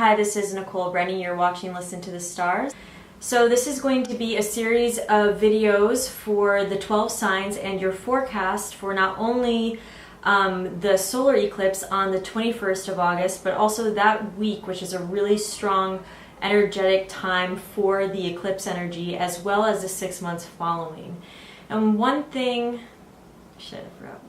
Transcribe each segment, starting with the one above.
Hi, this is Nicole. Brenny, you're watching Listen to the Stars. So this is going to be a series of videos for the 12 signs and your forecast for not only the solar eclipse on the 21st of August, but also that week, which is a really strong energetic time for the eclipse energy, as well as the 6 months following. And one thing, shit, I forgot.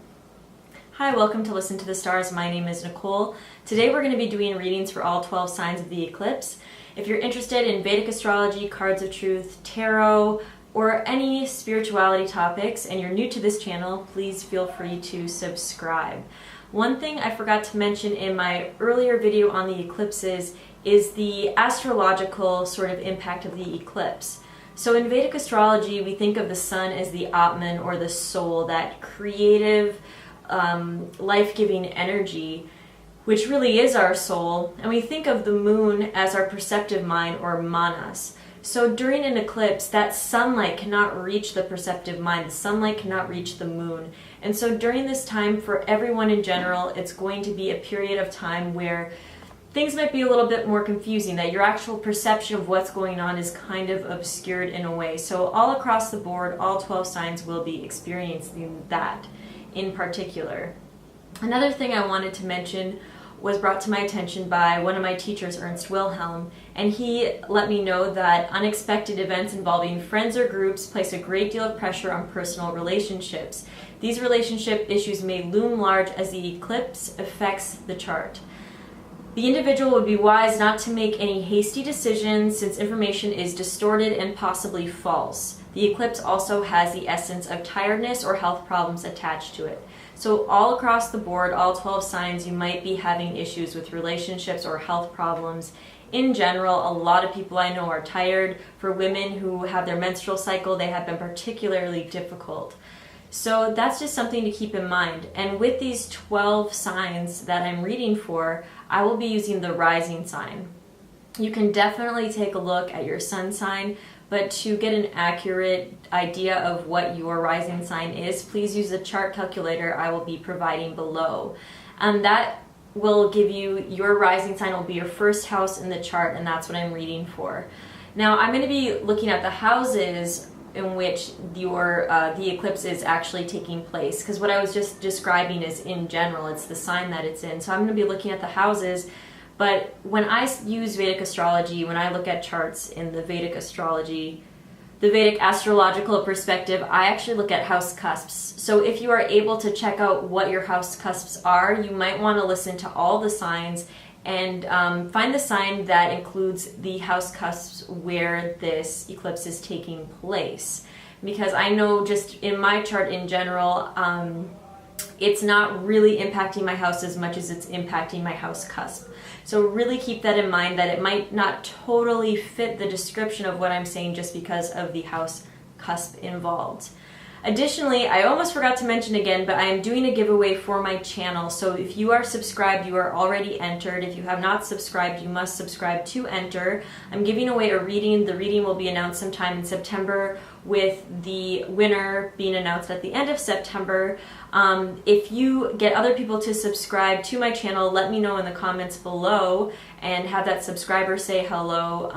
Hi, welcome to Listen to the Stars. My name is Nicole. Today we're going to be doing readings for all 12 signs of the eclipse. If you're interested in Vedic astrology, cards of truth, tarot, or any spirituality topics, and you're new to this channel, please feel free to subscribe. One thing I forgot to mention in my earlier video on the eclipses is the astrological sort of impact of the eclipse. So in Vedic astrology, we think of the sun as the Atman, or the soul, that creative, life-giving energy, which really is our soul, and we think of the moon as our perceptive mind, or manas. So during an eclipse, that sunlight cannot reach the perceptive mind, the sunlight cannot reach the moon. And so during this time, for everyone in general, it's going to be a period of time where things might be a little bit more confusing, that your actual perception of what's going on is kind of obscured in a way. So all across the board, all 12 signs will be experiencing that in particular. Another thing I wanted to mention was brought to my attention by one of my teachers, Ernst Wilhelm, and he let me know that unexpected events involving friends or groups place a great deal of pressure on personal relationships. These relationship issues may loom large as the eclipse affects the chart. The individual would be wise not to make any hasty decisions, since information is distorted and possibly false. The eclipse also has the essence of tiredness or health problems attached to it. So all across the board, all 12 signs, you might be having issues with relationships or health problems. In general, a lot of people I know are tired. For women who have their menstrual cycle, they have been particularly difficult. So that's just something to keep in mind. And with these 12 signs that I'm reading for, I will be using the rising sign. You can definitely take a look at your sun sign, but to get an accurate idea of what your rising sign is, please use the chart calculator I will be providing below. That will give you, your rising sign will be your first house in the chart, and that's what I'm reading for. Now I'm going to be looking at the houses in which your the eclipse is actually taking place, because what I was just describing is in general, it's the sign that it's in. So I'm going to be looking at the houses, but when I use Vedic astrology, when I look at charts in the Vedic astrology, the Vedic astrological perspective, I actually look at house cusps. So if you are able to check out what your house cusps are, you might want to listen to all the signs and find the sign that includes the house cusps where this eclipse is taking place. Because I know just in my chart in general, it's not really impacting my house as much as it's impacting my house cusp. So really keep that in mind, that it might not totally fit the description of what I'm saying just because of the house cusp involved. Additionally, I almost forgot to mention again, but I am doing a giveaway for my channel. So if you are subscribed, you are already entered. If you have not subscribed, you must subscribe to enter. I'm giving away a reading. The reading will be announced sometime in September, with the winner being announced at the end of September. If you get other people to subscribe to my channel, let me know in the comments below and have that subscriber say hello,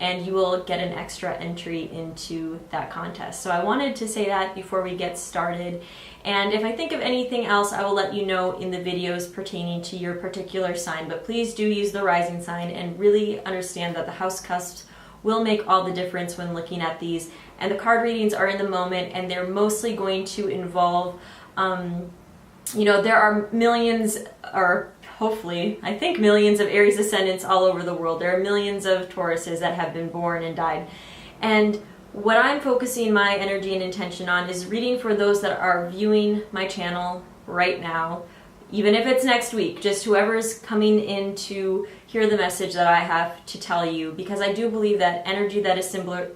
and you will get an extra entry into that contest. So I wanted to say that before we get started. And if I think of anything else, I will let you know in the videos pertaining to your particular sign. But please do use the rising sign and really understand that the house cusps will make all the difference when looking at these. And the card readings are in the moment, and they're mostly going to involve, there are millions, or hopefully, I think millions of Aries ascendants all over the world. There are millions of Tauruses that have been born and died. And what I'm focusing my energy and intention on is reading for those that are viewing my channel right now, even if it's next week, just whoever's coming in to hear the message that I have to tell you, because I do believe that energy that is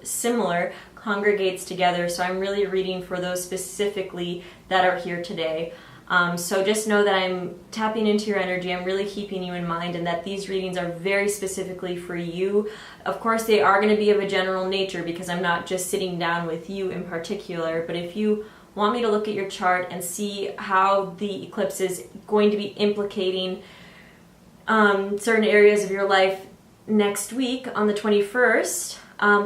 similar congregates together. So I'm really reading for those specifically that are here today. So just know that I'm tapping into your energy. I'm really keeping you in mind, and that these readings are very specifically for you. Of course, they are going to be of a general nature, because I'm not just sitting down with you in particular. But if you want me to look at your chart and see how the eclipse is going to be implicating certain areas of your life, next week on the 21st,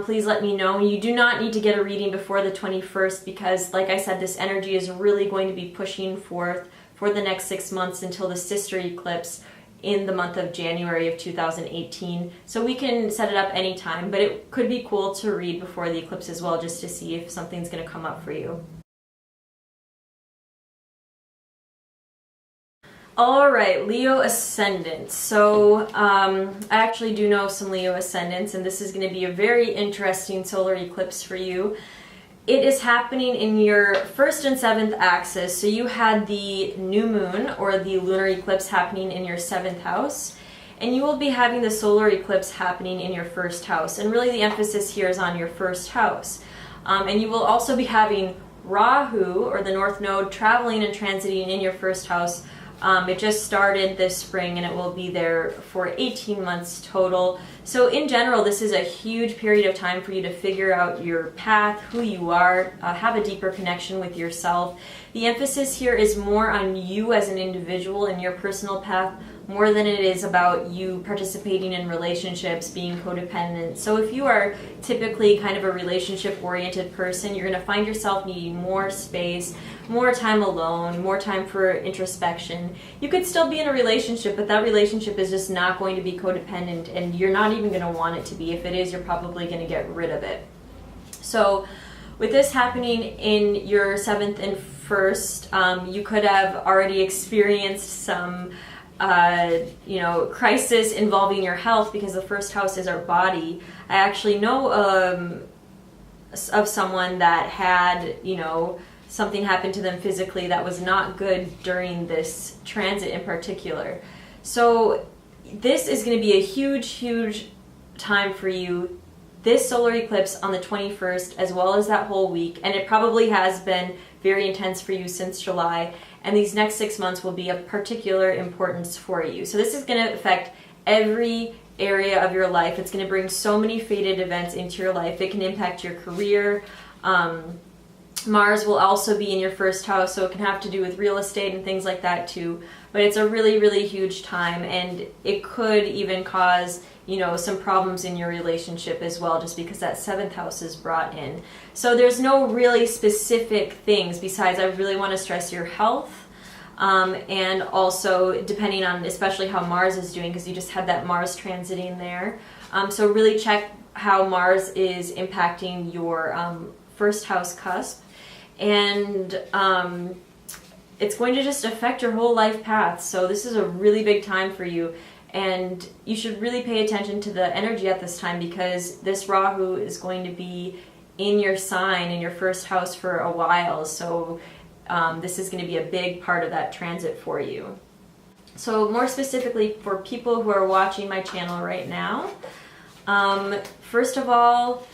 please let me know. You do not need to get a reading before the 21st because, like I said, this energy is really going to be pushing forth for the next 6 months until the sister eclipse in the month of January of 2018. So we can set it up anytime, but it could be cool to read before the eclipse as well, just to see if something's going to come up for you. All right, Leo ascendant. So I actually do know some Leo ascendants, and this is going to be a very interesting solar eclipse for you. It is happening in your 1st and 7th axis. So you had the new moon or the lunar eclipse happening in your 7th house, and you will be having the solar eclipse happening in your 1st house. And really the emphasis here is on your 1st house. And you will also be having Rahu, or the North Node, traveling and transiting in your 1st house. It just started this spring and it will be there for 18 months total. So in general, this is a huge period of time for you to figure out your path, who you are, have a deeper connection with yourself. The emphasis here is more on you as an individual and your personal path, more than it is about you participating in relationships, being codependent. So if you are typically kind of a relationship-oriented person, you're going to find yourself needing more space, more time alone, more time for introspection. You could still be in a relationship, but that relationship is just not going to be codependent, and you're not even going to want it to be. If it is, you're probably going to get rid of it. So with this happening in your 7th and 1st, you could have already experienced some crisis involving your health, because the 1st house is our body. I actually know of someone that had, something happened to them physically that was not good during this transit in particular. So this is going to be a huge, huge time for you. This solar eclipse on the 21st, as well as that whole week, and it probably has been very intense for you since July, and these next 6 months will be of particular importance for you. So this is going to affect every area of your life. It's going to bring so many fated events into your life. It can impact your career. Mars will also be in your 1st house, so it can have to do with real estate and things like that too. But it's a really, really huge time, and it could even cause, some problems in your relationship as well, just because that 7th house is brought in. So there's no really specific things besides I really want to stress your health, and also depending on especially how Mars is doing, because you just had that Mars transiting there. So really check how Mars is impacting your 1st house cusp. And it's going to just affect your whole life path. So this is a really big time for you, and you should really pay attention to the energy at this time, because this Rahu is going to be in your sign, in your 1st house, for a while. So this is going to be a big part of that transit for you. So more specifically for people who are watching my channel right now, first of all,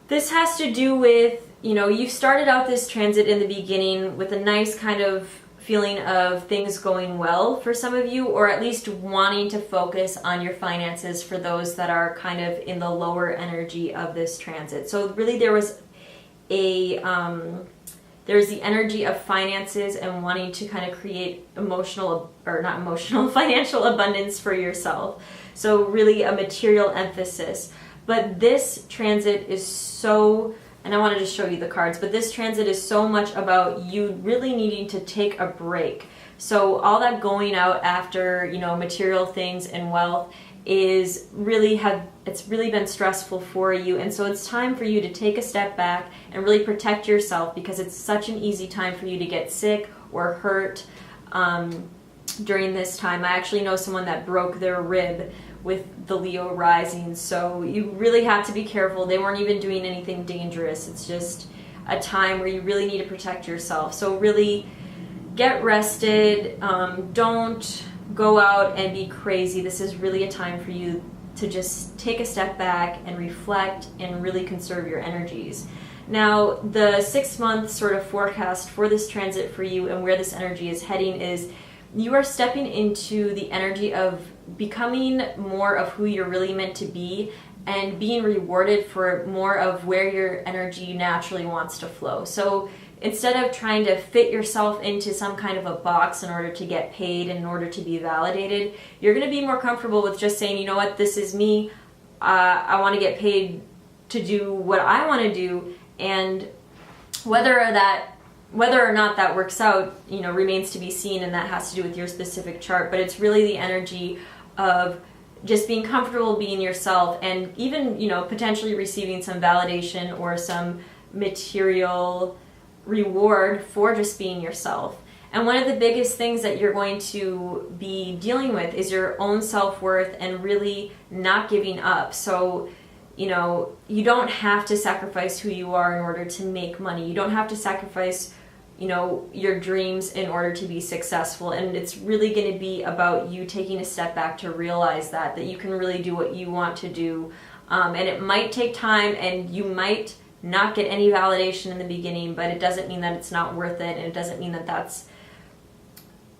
this has to do with, you started out this transit in the beginning with a nice kind of feeling of things going well for some of you, or at least wanting to focus on your finances for those that are kind of in the lower energy of this transit. So really there's the energy of finances and wanting to kind of create financial abundance for yourself. So really a material emphasis. But this transit is so, and I want to just show you the cards, but this transit is so much about you really needing to take a break. So all that going out after, material things and wealth it's really been stressful for you, and so it's time for you to take a step back and really protect yourself, because it's such an easy time for you to get sick or hurt during this time. I actually know someone that broke their rib with the Leo rising, so you really have to be careful. They weren't even doing anything dangerous. It's just a time where you really need to protect yourself. So really get rested. Don't go out and be crazy. This is really a time for you to just take a step back and reflect and really conserve your energies. Now, the 6 month sort of forecast for this transit for you and where this energy is heading is you are stepping into the energy of becoming more of who you're really meant to be and being rewarded for more of where your energy naturally wants to flow. So instead of trying to fit yourself into some kind of a box in order to get paid and in order to be validated, you're going to be more comfortable with just saying, you know what, this is me. I want to get paid to do what I want to do, and whether or not that works out, you know, remains to be seen, and that has to do with your specific chart. But it's really the energy of just being comfortable being yourself, and even, you know, potentially receiving some validation or some material reward for just being yourself. And one of the biggest things that you're going to be dealing with is your own self-worth and really not giving up. So, you know, you don't have to sacrifice who you are in order to make money. You don't have to sacrifice, you know, your dreams in order to be successful. And it's really going to be about you taking a step back to realize that you can really do what you want to do. And it might take time, and you might not get any validation in the beginning, but it doesn't mean that it's not worth it, and it doesn't mean that that's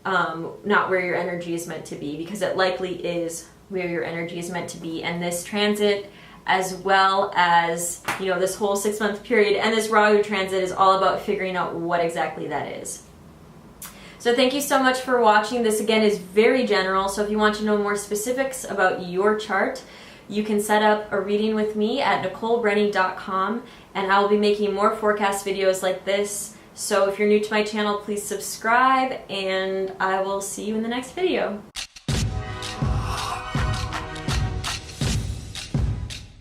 not where your energy is meant to be, because it likely is where your energy is meant to be. And this transit, as well as, you know, this whole 6-month period and this Rahu transit, is all about figuring out what exactly that is. So thank you so much for watching. This again is very general, so if you want to know more specifics about your chart, you can set up a reading with me at NicoleBrenny.com, and I will be making more forecast videos like this. So if you're new to my channel, please subscribe, and I will see you in the next video.